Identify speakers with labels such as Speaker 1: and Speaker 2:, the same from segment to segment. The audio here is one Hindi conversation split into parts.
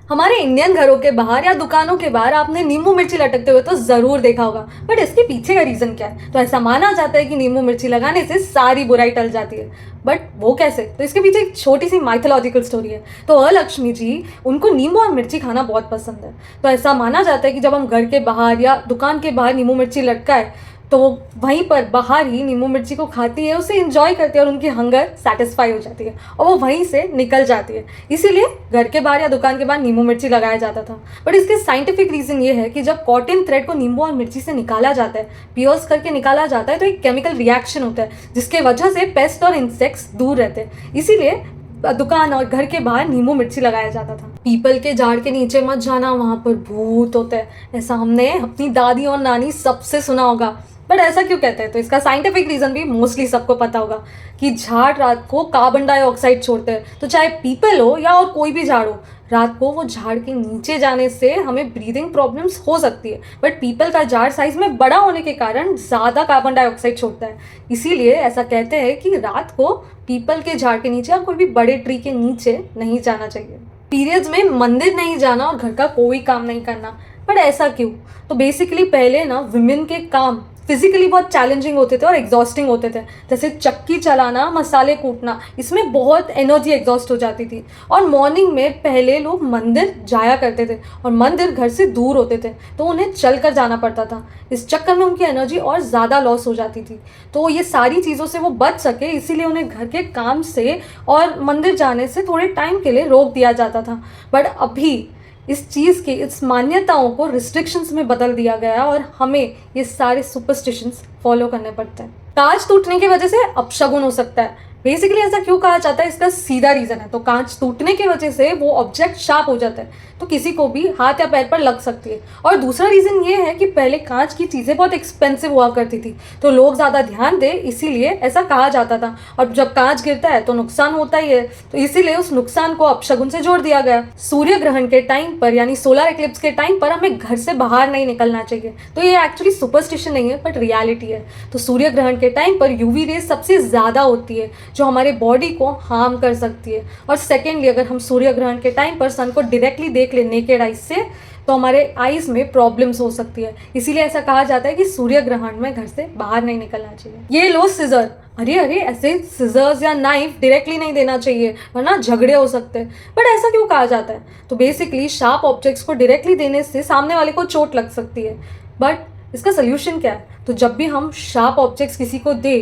Speaker 1: हमारे इंडियन घरों के बाहर या दुकानों के बाहर आपने नींबू मिर्ची लटकते हुए तो ज़रूर देखा होगा, बट इसके पीछे का रीज़न क्या है? तो ऐसा माना जाता है कि नींबू मिर्ची लगाने से सारी बुराई टल जाती है। बट वो कैसे? तो इसके पीछे एक छोटी सी माइथोलॉजिकल स्टोरी है। तो अलक्ष्मी जी, उनको नींबू और मिर्ची खाना बहुत पसंद है। तो ऐसा माना जाता है कि जब हम घर के बाहर या दुकान के बाहर नींबू मिर्ची लटकाए तो वो वहीं पर बाहर ही नींबू मिर्ची को खाती है, उसे इंजॉय करती है और उनकी हंगर सेटिस्फाई हो जाती है और वो वहीं से निकल जाती है। इसीलिए घर के बाहर या दुकान के बाहर नींबू मिर्ची लगाया जाता था। बट इसके साइंटिफिक रीज़न ये है कि जब कॉटन थ्रेड को नींबू और मिर्ची से निकाला जाता है, पियर्स करके निकाला जाता है, तो एक केमिकल रिएक्शन होता है जिसके वजह से पेस्ट और इंसेक्ट्स दूर रहते हैं। इसीलिए दुकान और घर के बाहर नींबू मिर्ची लगाया जाता था। पीपल के झाड़ के नीचे मत जाना, वहाँ पर भूत होते हैं, ऐसा हमने अपनी दादी और नानी सबसे सुना होगा। बट ऐसा क्यों कहते हैं? तो इसका साइंटिफिक रीज़न भी मोस्टली सबको पता होगा कि झाड़ रात को कार्बन डाइऑक्साइड छोड़ते हैं। तो चाहे पीपल हो या और कोई भी झाड़ हो, रात को वो झाड़ के नीचे जाने से हमें ब्रीदिंग प्रॉब्लम्स हो सकती है। बट पीपल का झाड़ साइज में बड़ा होने के कारण ज़्यादा कार्बन डाइऑक्साइड छोड़ता है। इसीलिए ऐसा कहते हैं कि रात को पीपल के झाड़ के नीचे या कोई भी बड़े ट्री के नीचे नहीं जाना चाहिए। पीरियड्स में मंदिर नहीं जाना और घर का कोई काम नहीं करना। बट ऐसा क्यों? तो बेसिकली पहले ना विमेन के काम फिजिकली बहुत चैलेंजिंग होते थे और एग्जॉस्टिंग होते थे। जैसे चक्की चलाना, मसाले कूटना, इसमें बहुत एनर्जी एग्जॉस्ट हो जाती थी। और मॉर्निंग में पहले लोग मंदिर जाया करते थे और मंदिर घर से दूर होते थे, तो उन्हें चल कर जाना पड़ता था। इस चक्कर में उनकी एनर्जी और ज़्यादा लॉस हो जाती थी। तो ये सारी चीज़ों से वो बच सके, इसीलिए उन्हें घर के काम से और मंदिर जाने से थोड़े टाइम के लिए रोक दिया जाता था। बट अभी इस चीज़ की, इस मान्यताओं को रिस्ट्रिक्शंस में बदल दिया गया और हमें ये सारे सुपरस्टिशंस फॉलो करने पड़ते हैं। कांच टूटने की वजह से अपशगुन हो सकता है। बेसिकली ऐसा क्यों कहा जाता है? इसका सीधा रीज़न है। तो कांच टूटने की वजह से वो ऑब्जेक्ट शार्प हो जाता है, तो किसी को भी हाथ या पैर पर लग सकती है। और दूसरा रीज़न ये है कि पहले कांच की चीज़ें बहुत एक्सपेंसिव हुआ करती थी, तो लोग ज़्यादा ध्यान दें, इसीलिए ऐसा कहा जाता था। और जब कांच गिरता है तो नुकसान होता ही है, तो इसीलिए उस नुकसान को अपशगुन से जोड़ दिया गया। सूर्य ग्रहण के टाइम पर यानी सोलर एक्लिप्स के टाइम पर हमें घर से बाहर नहीं निकलना चाहिए। तो ये एक्चुअली सुपरस्टिशन नहीं है, बट रियलिटी है। तो सूर्य ग्रहण के टाइम पर यूवी रेज सबसे ज़्यादा होती है, जो हमारे बॉडी को हार्म कर सकती है। और सेकेंडली, अगर हम सूर्य ग्रहण के टाइम पर सन को डायरेक्टली देख ले नेकेड आइज से, तो हमारे आइज में प्रॉब्लम्स हो सकती है। इसीलिए ऐसा कहा जाता है कि सूर्य ग्रहण में घर से बाहर नहीं निकलना चाहिए। ये लो सिजर, अरे ऐसे सिजर्स या नाइफ डायरेक्टली नहीं देना चाहिए, वरना झगड़े हो सकते हैं। बट ऐसा क्यों कहा जाता है? तो बेसिकली शार्प ऑब्जेक्ट्स को डायरेक्टली देने से सामने वाले को चोट लग सकती है। बट इसका सोल्यूशन क्या है? तो जब भी हम शार्प ऑब्जेक्ट्स किसी को दे,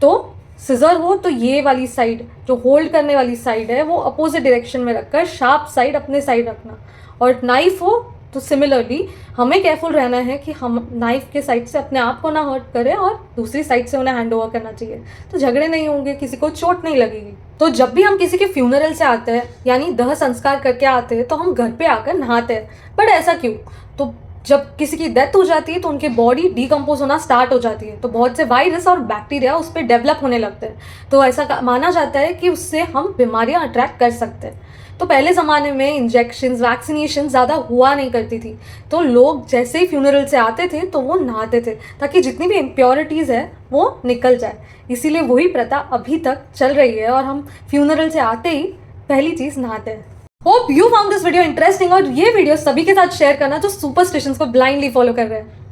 Speaker 1: तो सिजर हो तो ये वाली साइड, जो होल्ड करने वाली साइड है, वो अपोजिट डायरेक्शन में रखकर शार्प साइड अपने साइड रखना। और नाइफ हो तो सिमिलरली हमें केयरफुल रहना है कि हम नाइफ के साइड से अपने आप को ना हर्ट करें और दूसरी साइड से उन्हें हैंड ओवर करना चाहिए। तो झगड़े नहीं होंगे, किसी को चोट नहीं लगेगी। तो जब भी हम किसी के फ्यूनरल से आते हैं यानी दह संस्कार करके आते हैं, तो हम घर पे आकर नहाते हैं। बट ऐसा क्यों? तो जब किसी की डेथ हो जाती है तो उनकी बॉडी डिकम्पोज होना स्टार्ट हो जाती है, तो बहुत से वायरस और बैक्टीरिया उस पर डेवलप होने लगते हैं। तो ऐसा माना जाता है कि उससे हम बीमारियां अट्रैक्ट कर सकते हैं। तो पहले ज़माने में इंजेक्शंस, वैक्सीनेशन ज़्यादा हुआ नहीं करती थी, तो लोग जैसे ही फ्यूनरल से आते थे तो वो नहाते थे, ताकि जितनी भी इम्प्योरिटीज़ है वो निकल जाए। इसीलिए वही प्रथा अभी तक चल रही है और हम फ्यूनरल से आते ही पहली चीज़ नहाते हैं। Hope you found this video interesting और ये वीडियो सभी के साथ शेयर करना जो सुपरस्टिशंस को ब्लाइंडली फॉलो कर रहे हैं।